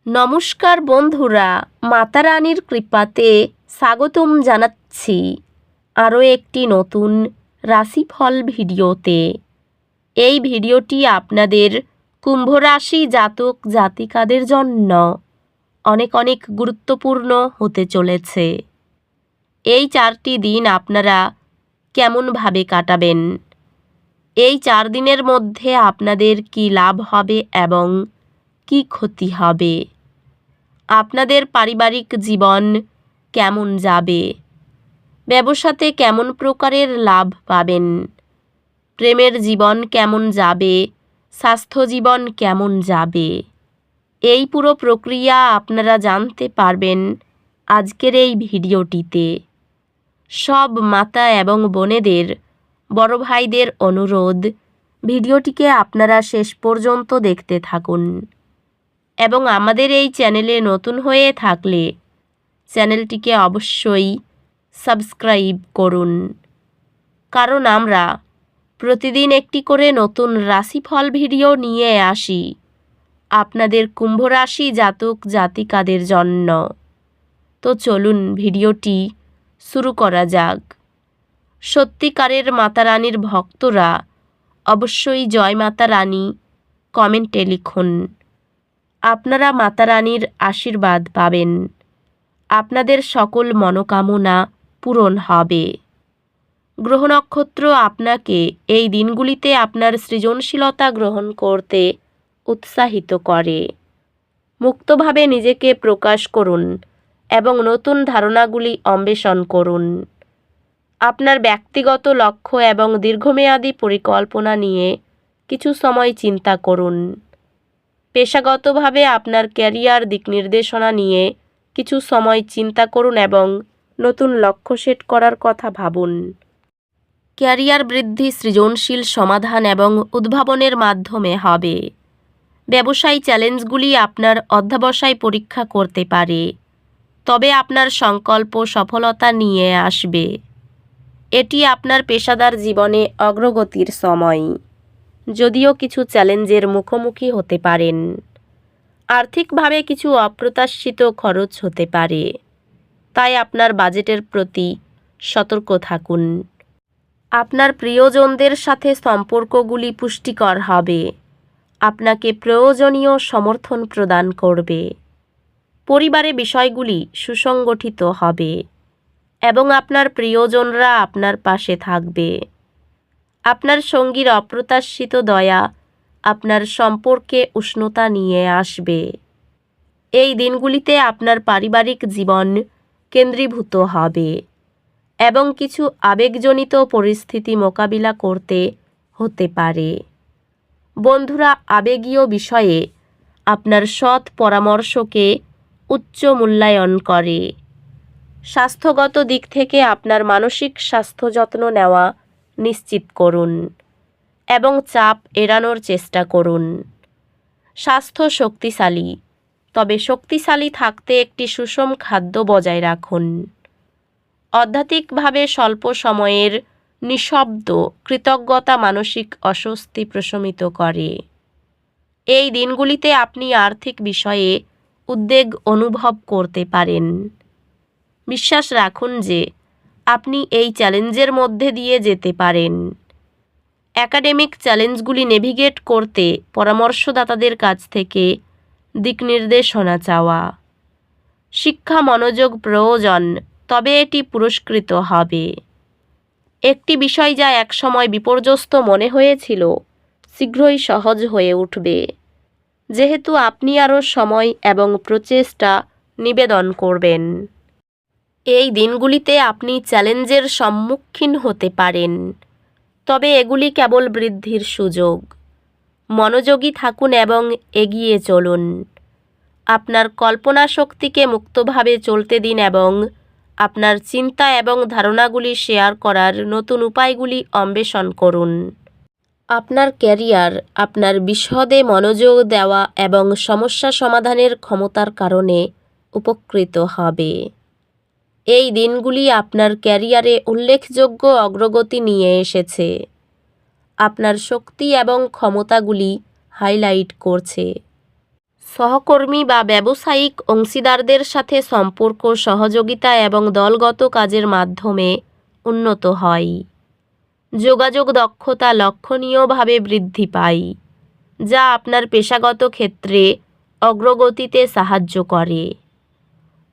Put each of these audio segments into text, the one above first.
নমস্কার বন্ধুরা, মাতা রানীর কৃপাতে স্বাগতম জানাচ্ছি আরও একটি নতুন রাশিফল ভিডিওতে। এই ভিডিওটি আপনাদের কুম্ভ রাশি জাতক জাতিকাদের জন্য অনেক অনেক গুরুত্বপূর্ণ হতে চলেছে। এই 4টি দিন আপনারা কেমনভাবে কাটাবেন, এই 4 দিনের মধ্যে আপনাদের কি লাভ হবে এবং কি ক্ষতি হবে, আপনাদের পারিবারিক জীবন কেমন যাবে, ব্যবসাতে কেমন প্রকারের লাভ পাবেন, প্রেমের জীবন কেমন যাবে, স্বাস্থ্য জীবন কেমন যাবে, এই পুরো প্রক্রিয়া আপনারা জানতে পারবেন আজকের এই ভিডিওটিতে। সব মাতা এবং বোনেদের, বড় ভাইদের অনুরোধ, ভিডিওটিকে আপনারা শেষ পর্যন্ত দেখতে থাকুন এবং আমাদের এই চ্যানেলে নতুন হয়ে থাকলে চ্যানেলটিকে অবশ্যই সাবস্ক্রাইব করুন, কারণ আমরা প্রতিদিন একটি করে নতুন রাশিফল ভিডিও নিয়ে আসি আপনাদের কুম্ভ রাশি জাতক জাতিকাদের জন্য। তো চলুন ভিডিওটি শুরু করা যাক। সত্যিকারের মাতা রানীর ভক্তরা অবশ্যই জয় মাতা রানী কমেন্টে লিখুন। আপনারা মাতা রানীর আশীর্বাদ পাবেন, আপনাদের সকল মনোকামনা পূরণ হবে। গ্রহ নক্ষত্র আপনাকে এই দিনগুলিতে আপনার সৃজনশীলতা গ্রহণ করতে উৎসাহিত করে। মুক্তভাবে নিজেকে প্রকাশ করুন এবং নতুন ধারণাগুলি অন্বেষণ করুন। আপনার ব্যক্তিগত লক্ষ্য এবং দীর্ঘমেয়াদী পরিকল্পনা নিয়ে কিছু সময় চিন্তা করুন। পেশাগতভাবে আপনার ক্যারিয়ার দিক নির্দেশনা নিয়ে কিছু সময় চিন্তা করুন এবং নতুন লক্ষ্য সেট করার কথা ভাবুন। ক্যারিয়ার বৃদ্ধি সৃজনশীল সমাধান এবং উদ্ভাবনের মাধ্যমে হবে। ব্যবসায়ী চ্যালেঞ্জগুলি আপনার অধ্যবসায় পরীক্ষা করতে পারে, তবে আপনার সংকল্প সফলতা নিয়ে আসবে। এটি আপনার পেশাদার জীবনে অগ্রগতির সময়, যদিও কিছু চ্যালেঞ্জের মুখোমুখি হতে পারেন। আর্থিকভাবে কিছু অপ্রত্যাশিত খরচ হতে পারে, তাই আপনার বাজেটের প্রতি সতর্ক থাকুন। আপনার প্রিয়জনদের সাথে সম্পর্কগুলি পুষ্টিকর হবে, আপনাকে প্রয়োজনীয় সমর্থন প্রদান করবে। পরিবারে বিষয়গুলি সুসংগঠিত হবে এবং আপনার প্রিয়জনরা আপনার পাশে থাকবে। আপনার সঙ্গীর অপ্রত্যাশিত দয়া আপনার সম্পর্কে উষ্ণতা নিয়ে আসবে। এই দিনগুলিতে আপনার পারিবারিক জীবন কেন্দ্রীভূত হবে এবং কিছু আবেগজনিত পরিস্থিতি মোকাবিলা করতে হতে পারে। বন্ধুরা আবেগীয় বিষয়ে আপনার সৎ পরামর্শকে উচ্চ মূল্যায়ন করে। স্বাস্থ্যগত দিক থেকে আপনার মানসিক স্বাস্থ্য যত্ন নেওয়া নিশ্চিত করুন এবং চাপ এড়ানোর চেষ্টা করুন। স্বাস্থ্য শক্তিশালী, তবে শক্তিশালী থাকতে একটি সুষম খাদ্য বজায় রাখুন। আধ্যাত্মিকভাবে স্বল্প সময়ের নিঃশব্দ কৃতজ্ঞতা মানসিক অস্বস্তি প্রশমিত করে। এই দিনগুলিতে আপনি আর্থিক বিষয়ে উদ্বেগ অনুভব করতে পারেন। বিশ্বাস রাখুন যে আপনি এই চ্যালেঞ্জের মধ্যে দিয়ে যেতে পারেন। একাডেমিক চ্যালেঞ্জগুলি নেভিগেট করতে পরামর্শদাতাদের কাছ থেকে দিক নির্দেশনা চাওয়া। শিক্ষা মনোযোগ প্রয়োজন, তবে এটি পুরস্কৃত হবে। একটি বিষয় যা একসময় বিপর্যস্ত মনে হয়েছিল শীঘ্রই সহজ হয়ে উঠবে, যেহেতু আপনি আরও সময় এবং প্রচেষ্টা নিবেদন করবেন। এই দিনগুলিতে আপনি চ্যালেঞ্জের সম্মুখীন হতে পারেন, তবে এগুলি কেবল বৃদ্ধির সুযোগ। মনোযোগী থাকুন এবং এগিয়ে চলুন। আপনার কল্পনা শক্তিকে মুক্তভাবে চলতে দিন এবং আপনার চিন্তা এবং ধারণাগুলি শেয়ার করার নতুন উপায়গুলি অন্বেষণ করুন। আপনার ক্যারিয়ার আপনার বিশদে মনোযোগ দেওয়া এবং সমস্যা সমাধানের ক্ষমতার কারণে উপকৃত হবে। এই দিনগুলি আপনার ক্যারিয়ারে উল্লেখযোগ্য অগ্রগতি নিয়ে এসেছে। আপনার শক্তি এবং ক্ষমতাগুলি হাইলাইট করছে। সহকর্মী বা ব্যবসায়িক অংশীদারদের সাথে সম্পর্ক, সহযোগিতা এবং দলগত কাজের মাধ্যমে উন্নত হয়। যোগাযোগ দক্ষতা লক্ষণীয়ভাবে বৃদ্ধি পায়, যা আপনার পেশাগত ক্ষেত্রে অগ্রগতিতে সাহায্য করে।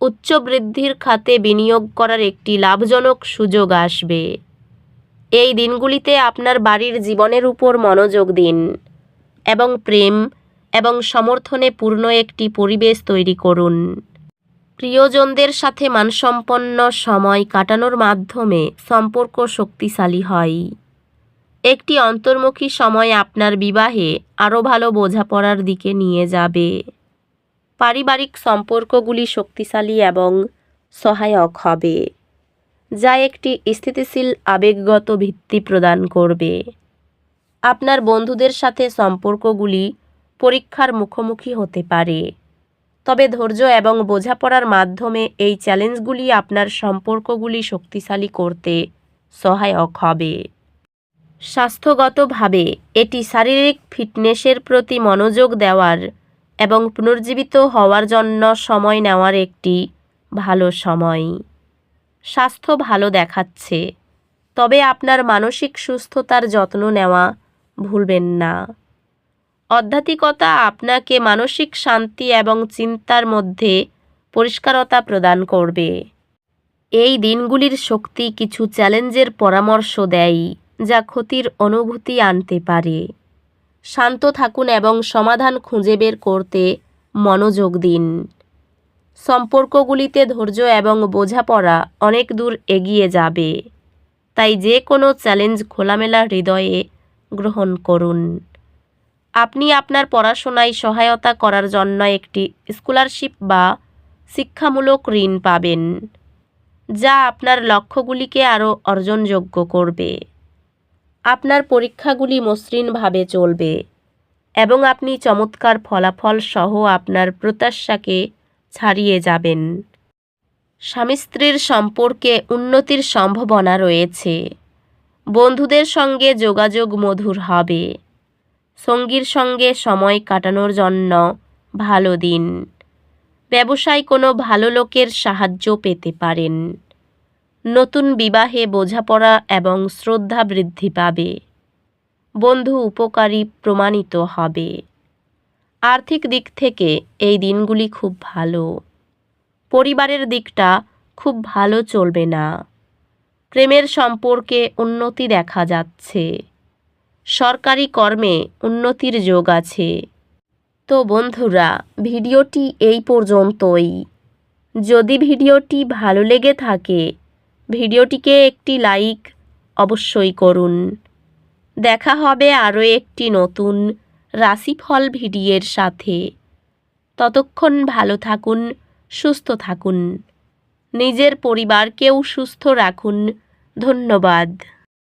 উচ্চ বৃদ্ধির খাতে বিনিয়োগ করার একটি লাভজনক সুযোগ আসবে। এই দিনগুলিতে আপনার বাড়ির জীবনের উপর মনোযোগ দিন এবং প্রেম এবং সমর্থনে পূর্ণ একটি পরিবেশ তৈরি করুন। প্রিয়জনদের সাথে মানসম্পন্ন সময় কাটানোর মাধ্যমে সম্পর্ক শক্তিশালী হয়। একটি অন্তর্মুখী সময় আপনার বিবাহে আরও ভালো বোঝাপড়ার দিকে নিয়ে যাবে। পারিবারিক সম্পর্কগুলি শক্তিশালী এবং সহায়ক হবে, যা একটি স্থিতিশীল আবেগগত ভিত্তি প্রদান করবে। আপনার বন্ধুদের সাথে সম্পর্কগুলি পরীক্ষার মুখোমুখি হতে পারে, তবে ধৈর্য এবং বোঝাপড়ার মাধ্যমে এই চ্যালেঞ্জগুলি আপনার সম্পর্কগুলি শক্তিশালী করতে সহায়ক হবে। স্বাস্থ্যগতভাবে এটি শারীরিক ফিটনেসের প্রতি মনোযোগ দেওয়ার এবং পুনর্জীবিত হওয়ার জন্য সময় নেওয়ার একটি ভালো সময়। স্বাস্থ্য ভালো দেখাচ্ছে, তবে আপনার মানসিক সুস্থতার যত্ন নেওয়া ভুলবেন না। আধ্যাত্মিকতা আপনাকে মানসিক শান্তি এবং চিন্তার মধ্যে পরিষ্কারতা প্রদান করবে। এই দিনগুলির শক্তি কিছু চ্যালেঞ্জের পরামর্শ দেয়, যা ক্ষতির অনুভূতি আনতে পারে। শান্ত থাকুন এবং সমাধান খুঁজে বের করতে মনোযোগ দিন। সম্পর্কগুলিতে ধৈর্য এবং বোঝাপড়া অনেক দূর এগিয়ে যাবে, তাই যে কোনো চ্যালেঞ্জ খোলামেলা হৃদয়ে গ্রহণ করুন। আপনি আপনার পড়াশোনায় সহায়তা করার জন্য একটি স্কলারশিপ বা শিক্ষামূলক ঋণ পাবেন, যা আপনার লক্ষ্যগুলিকে আরও অর্জনযোগ্য করবে। আপনার পরীক্ষাগুলি মসৃণভাবে চলবে এবং আপনি চমৎকার ফলাফল সহ আপনার প্রত্যাশাকে ছাড়িয়ে যাবেন। স্বামী স্ত্রীর সম্পর্কে উন্নতির সম্ভাবনা রয়েছে। বন্ধুদের সঙ্গে যোগাযোগ মধুর হবে। সঙ্গীর সঙ্গে সময় কাটানোর জন্য ভালো দিন। ব্যবসায় কোনো ভালো লোকের সাহায্য পেতে পারেন। নতুন বিবাহে বোঝাপড়া এবং শ্রদ্ধা বৃদ্ধি পাবে। বন্ধু উপকারী প্রমাণিত হবে। আর্থিক দিক থেকে এই দিনগুলি খুব ভালো। পরিবারের দিকটা খুব ভালো চলবে না। প্রেমের সম্পর্কে উন্নতি দেখা যাচ্ছে। সরকারি কর্মে উন্নতির যোগ আছে। তো বন্ধুরা, ভিডিওটি এই পর্যন্তই। যদি ভিডিওটি ভালো লেগে থাকে, ভিডিওটিকে একটি লাইক অবশ্যই করুন। দেখা হবে আরও একটি নতুন রাশিফল ভিডিওর সাথে। ততক্ষণ ভালো থাকুন, সুস্থ থাকুন। নিজের পরিবারকেও সুস্থ রাখুন। ধন্যবাদ।